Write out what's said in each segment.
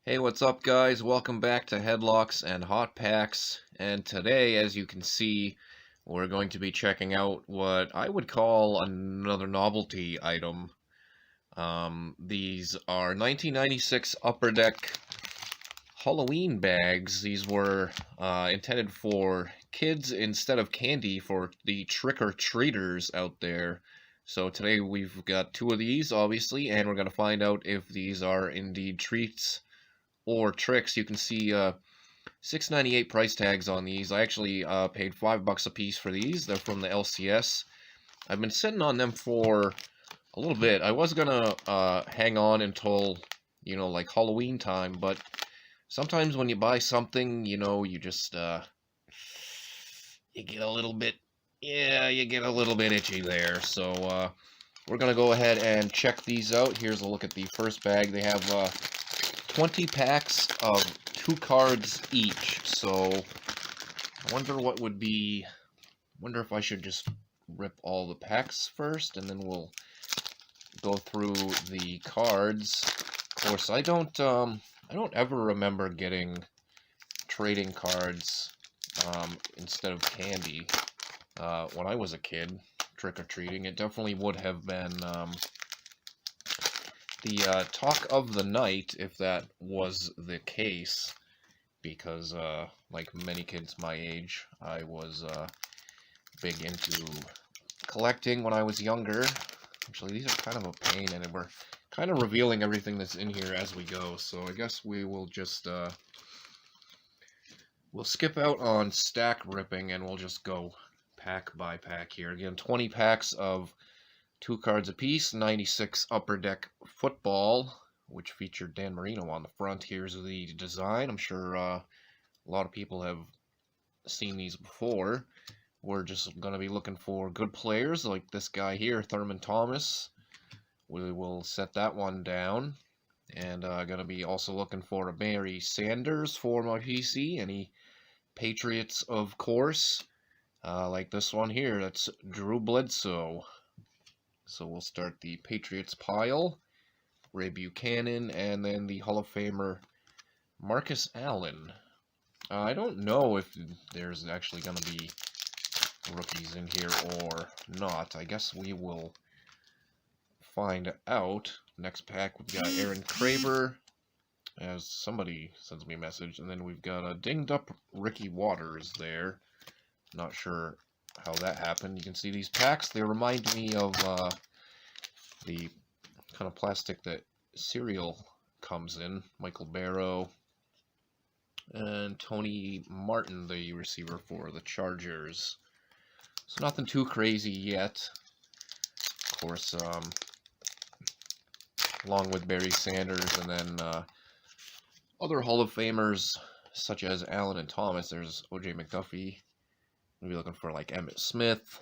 Hey, what's up, guys? Welcome back to Headlocks and Hot Packs. And today, as you can see, we're going to be checking out what I would call another novelty item. These are 1996 Upper Deck Halloween bags. These were intended for kids instead of candy for the trick-or-treaters out there. So today we've got two of these, obviously, and we're going to find out if these are indeed treats or tricks. You can see $6.98 price tags on these. I actually paid $5 a piece for these. They're from the LCS. I've been sitting on them for a little bit. I was gonna hang on until like Halloween time, but sometimes when you buy something, you just you get a little bit itchy there. So we're gonna go ahead and check these out. Here's a look at the first bag. They have 20 packs of 2 cards each, so I wonder what would be, wonder if I should just rip all the packs first, and then we'll go through the cards. Of course, I don't ever remember getting trading cards instead of candy when I was a kid, trick-or-treating. It definitely would have been the talk of the night, if that was the case, because like many kids my age, I was big into collecting when I was younger. Actually, these are kind of a pain, and we're kind of revealing everything that's in here as we go, so I guess we will just we'll skip out on stack ripping, and we'll just go pack by pack here. Again, 20 packs of 2 cards apiece, 96 Upper Deck Football, which featured Dan Marino on the front. Here's the design. I'm sure a lot of people have seen these before. We're just going to be looking for good players like this guy here, Thurman Thomas. We will set that one down. And going to be also looking for a Barry Sanders for my PC. Any Patriots, of course. Like this one here, that's Drew Bledsoe. So we'll start the Patriots pile, Ray Buchanan, and then the Hall of Famer Marcus Allen. I don't know if there's actually going to be rookies in here or not. I guess we will find out. Next pack, we've got Aaron Craver, as somebody sends me a message, and then we've got a dinged up Ricky Waters there. Not sure how that happened. You can see these packs. They remind me of the kind of plastic that cereal comes in. Michael Barrow and Tony Martin, the receiver for the Chargers. So nothing too crazy yet. Of course, along with Barry Sanders, and then other Hall of Famers such as Allen and Thomas. There's O.J. McDuffie. We'll be looking for like Emmitt Smith,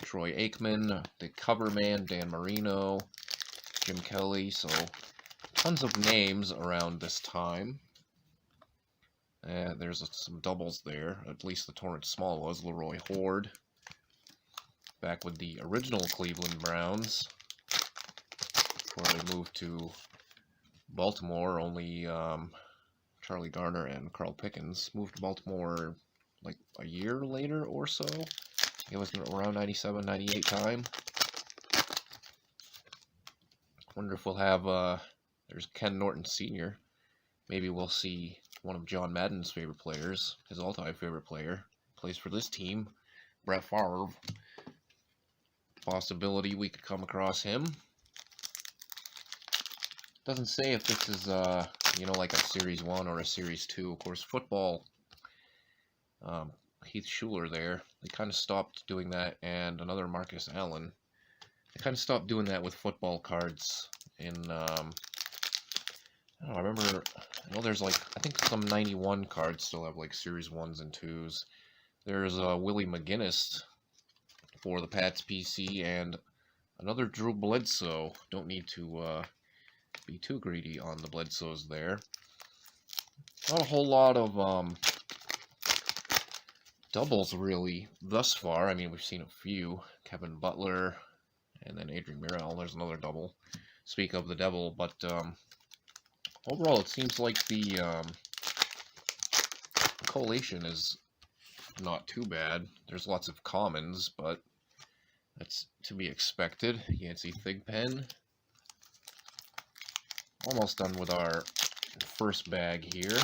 Troy Aikman, the cover man, Dan Marino, Jim Kelly. So tons of names around this time. And there's some doubles there. At least the Torrance Small was. Leroy Horde. Back with the original Cleveland Browns. Before they moved to Baltimore, only Charlie Garner and Carl Pickens moved to Baltimore like a year later or so. It was around 97, 98 time. Wonder if we'll have, there's Ken Norton Sr. Maybe we'll see one of John Madden's favorite players, his all-time favorite player. Plays for this team, Brett Favre. Possibility we could come across him. Doesn't say if this is, like a Series 1 or a Series 2. Of course, football, Heath Schuler there. They kind of stopped doing that, and another Marcus Allen. They kind of stopped doing that with football cards in, I know there's like, I think some 91 cards still have like Series 1s and 2s. There's Willie McGinnis for the Pats PC, and another Drew Bledsoe. Don't need to be too greedy on the Bledsoes there. Not a whole lot of doubles really thus far. I mean, we've seen a few. Kevin Butler, and then Adrian Mirel. There's another double. Speak of the devil, but overall, it seems like the collation is not too bad. There's lots of commons, but that's to be expected. Yancey Thigpen. Almost done with our first bag here.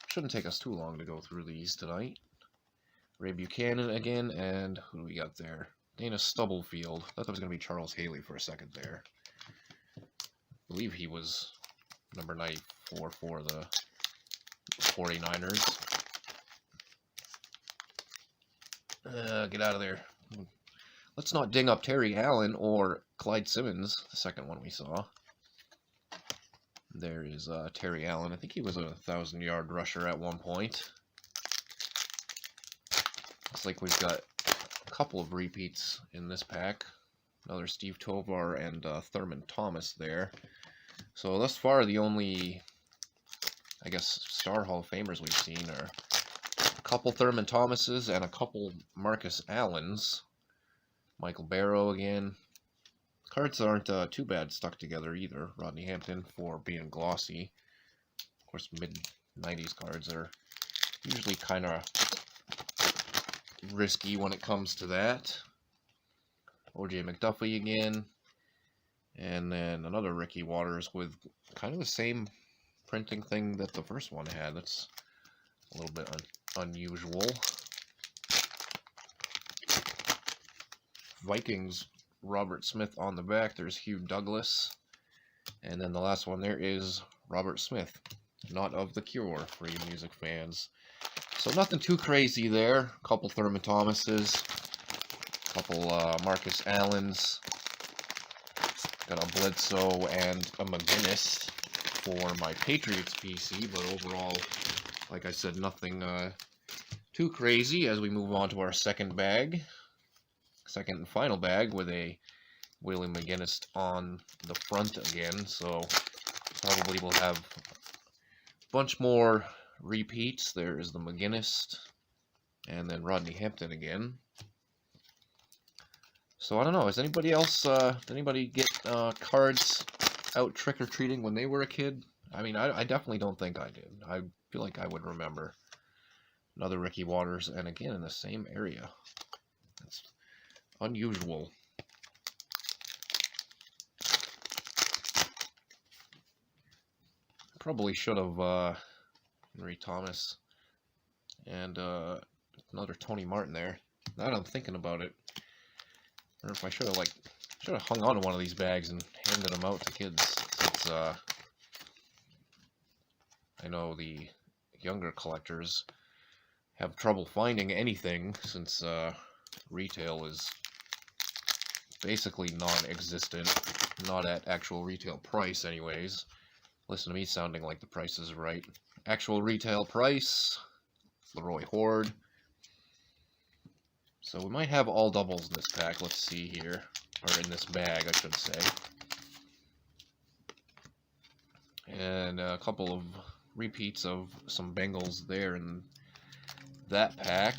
Shouldn't take us too long to go through these tonight. Ray Buchanan again, and who do we got there? Dana Stubblefield. Thought that was going to be Charles Haley for a second there. I believe he was number 94 for the 49ers. Get out of there. Let's not ding up Terry Allen or Clyde Simmons, the second one we saw. There is Terry Allen. I think he was a 1,000-yard rusher at one point. Looks like we've got a couple of repeats in this pack. Another Steve Tovar and Thurman Thomas there. So thus far, the only, I guess, Star Hall of Famers we've seen are a couple Thurman Thomases and a couple Marcus Allens. Michael Barrow again. Cards aren't too bad stuck together either. Rodney Hampton for being glossy. Of course, mid-90s cards are usually kind of risky when it comes to that. O.J. McDuffie again. And then another Ricky Waters with kind of the same printing thing that the first one had. That's a little bit unusual. Vikings, Robert Smith on the back. There's Hugh Douglas. And then the last one there is Robert Smith, not of The Cure, for you music fans. So nothing too crazy there. A couple Thurman Thomases, a couple Marcus Allens. Got a Bledsoe and a McGinnis for my Patriots PC, but overall, like I said, nothing too crazy as we move on to our second bag. Second and final bag with a Willie McGinnis on the front again, so probably we'll have a bunch more repeats. There is the McGinnis, and then Rodney Hampton again. So I don't know, has anybody else, did anybody get cards out trick-or-treating when they were a kid? I mean, I definitely don't think I did. I feel like I would remember. Another Ricky Waters, and again in the same area. That's unusual. Probably should have Henry Thomas and another Tony Martin there. Now that I'm thinking about it, or if I should have hung on to one of these bags and handed them out to kids, since I know the younger collectors have trouble finding anything, since retail is basically non-existent, not at actual retail price anyways. Listen to me sounding like the price is right. Actual retail price, Leroy Horde. So we might have all doubles in this pack. Let's see here. Or in this bag, I should say. And a couple of repeats of some Bengals there in that pack.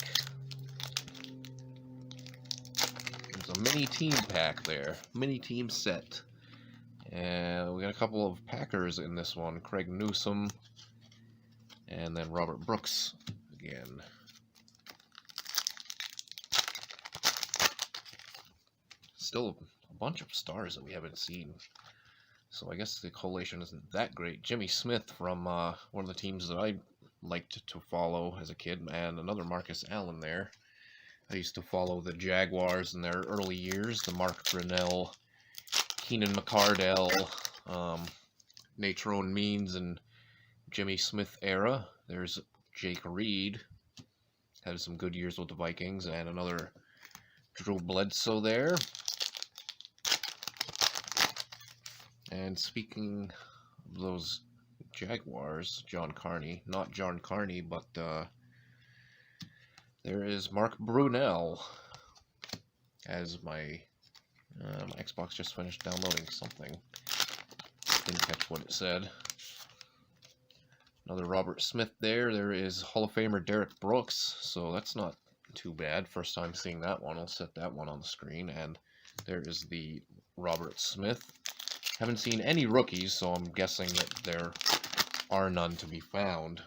There's a mini team pack there. Mini team set. And we got a couple of Packers in this one. Craig Newsome. And then Robert Brooks again. Still a bunch of stars that we haven't seen. So I guess the collation isn't that great. Jimmy Smith from one of the teams that I liked to follow as a kid. And another Marcus Allen there. I used to follow the Jaguars in their early years. The Mark Brunell, Keenan McCardell, Natrone Means, and Jimmy Smith era. There's Jake Reed. Had some good years with the Vikings. And another Drew Bledsoe there. And speaking of those Jaguars, John Carney. Not John Carney, but there is Mark Brunell. As my Xbox just finished downloading something. Didn't catch what it said. Another Robert Smith there. There is Hall of Famer Derek Brooks. So that's not too bad. First time seeing that one. I'll set that one on the screen. And there is the Robert Smith. Haven't seen any rookies, so I'm guessing that there are none to be found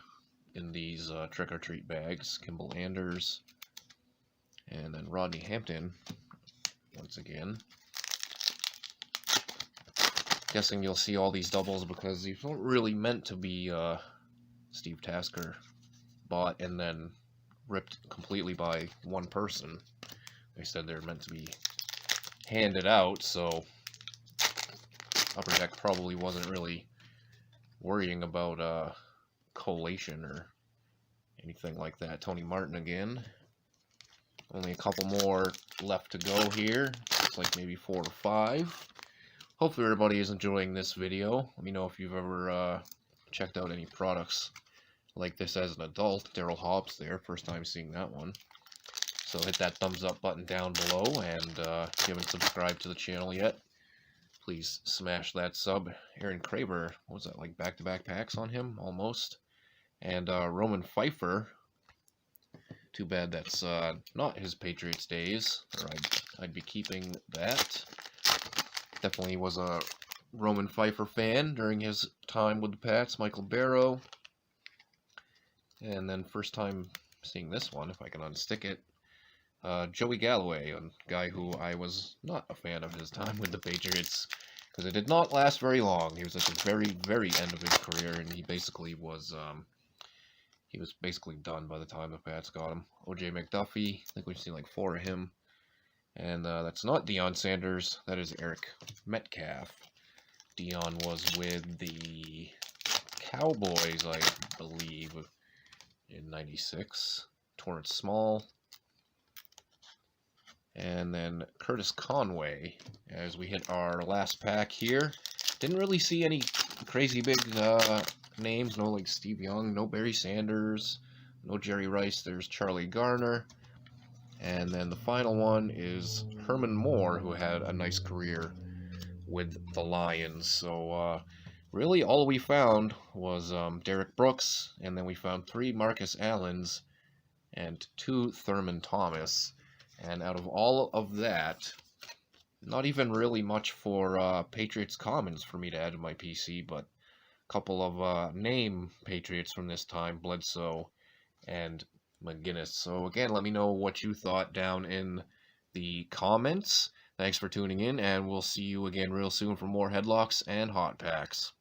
in these trick-or-treat bags. Kimball Anders, and then Rodney Hampton, once again. Guessing you'll see all these doubles because these weren't really meant to be Steve Tasker bought and then ripped completely by one person. They said they're meant to be handed out, so Upper Deck probably wasn't really worrying about collation or anything like that. Tony Martin again. Only a couple more left to go here. Looks like maybe 4 or 5. Hopefully everybody is enjoying this video. Let me know if you've ever checked out any products like this as an adult. Daryl Hobbs there, first time seeing that one. So hit that thumbs up button down below, and if you haven't subscribed to the channel yet, please smash that sub. Aaron Kraber, what was that, like back-to-back packs on him? Almost. And Roman Pfeiffer. Too bad that's not his Patriots days, or I'd be keeping that. Definitely was a Roman Pfeiffer fan during his time with the Pats. Michael Barrow. And then first time seeing this one, if I can unstick it. Joey Galloway, a guy who I was not a fan of his time with the Patriots, because it did not last very long. He was at the very, very end of his career, and he basically was basically done by the time the Pats got him. O.J. McDuffie, I think we've seen like 4 of him. And that's not Deion Sanders, that is Eric Metcalf. Deion was with the Cowboys, I believe, in '96. Torrance Small. And then Curtis Conway, as we hit our last pack here. Didn't really see any crazy big names, no like Steve Young, no Barry Sanders, no Jerry Rice, there's Charlie Garner. And then the final one is Herman Moore, who had a nice career with the Lions. So really all we found was Derek Brooks, and then we found 3 Marcus Allens and 2 Thurman Thomas. And out of all of that, not even really much for Patriots Commons for me to add to my PC, but a couple of name Patriots from this time, Bledsoe and McGinnis. So again, let me know what you thought down in the comments. Thanks for tuning in, and we'll see you again real soon for more Headlocks and Hot Packs.